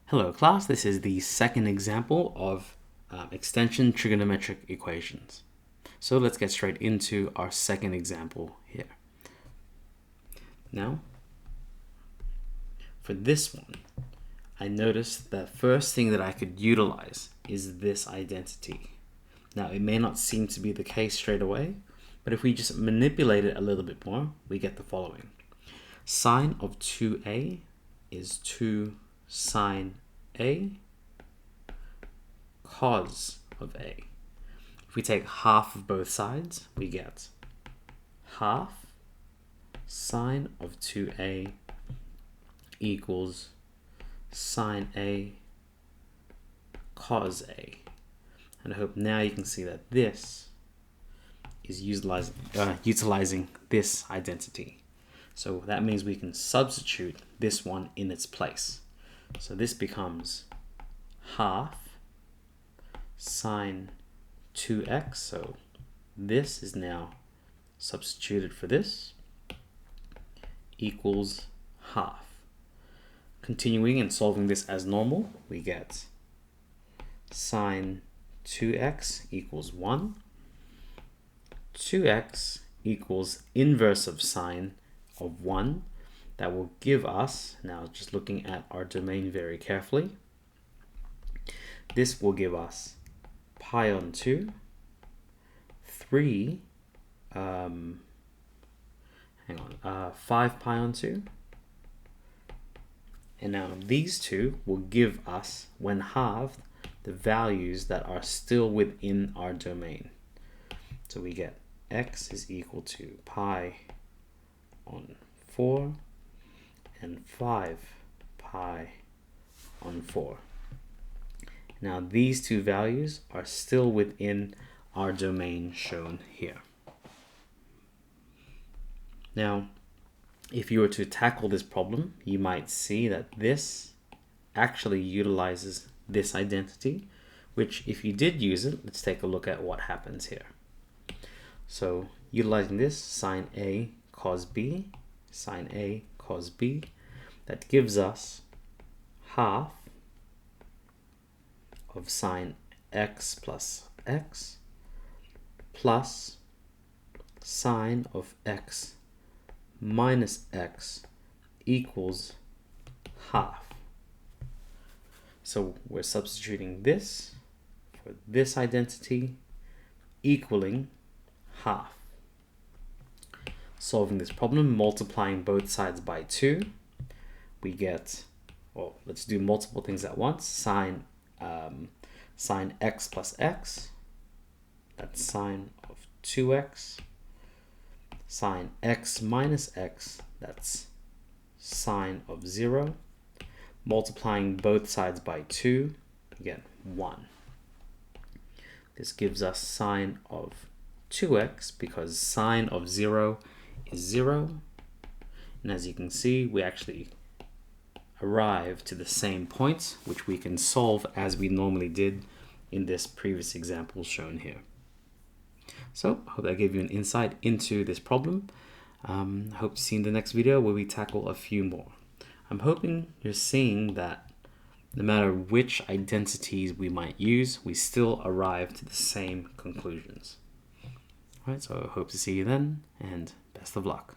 Hello class, this is the second example of extension trigonometric equations. So let's get straight into our second example here. Now, for this one, I noticed the first thing that I could utilize is this identity. Now, it may not seem to be the case straight away, but if we just manipulate it a little bit more, we get the following. Sine of 2a is 2 sine a cos of a. If we take half of both sides, we get half sine of 2a equals sine a cos a. And I hope now you can see that this is utilizing this identity. So that means we can substitute this one in its place. So this becomes half sine 2x. So this is now substituted for this equals half. Continuing and solving this as normal, we get sine 2x equals 1. 2x equals inverse of sine of 1. That will give us, now just looking at our domain very carefully, this will give us pi on 2, 3, 5 pi on 2. And now these two will give us, when halved, the values that are still within our domain. So we get x is equal to pi on 4 and 5 pi on 4. Now these two values are still within our domain shown here. Now, if you were to tackle this problem, you might see that this actually utilizes this identity, which if you did use it, let's take a look at what happens here. So utilizing this, sine A cos B, sine A cos B, that gives us half of sine x plus x plus sine of x minus x equals half. So we're substituting this for this identity equaling half. Solving this problem, multiplying both sides by 2, we get, well, let's do multiple things at once. Sine x plus x, that's sine of 2x. Sine x minus x, that's sine of 0. Multiplying both sides by 2, you get 1. This gives us sine of 2x because sine of 0 is 0. And as you can see, we actually arrive to the same points, which we can solve as we normally did in this previous example shown here. So I hope that gave you an insight into this problem. I hope to see you in the next video where we tackle a few more. I'm hoping you're seeing that no matter which identities we might use, we still arrive to the same conclusions. All right, so I hope to see you then, and best of luck.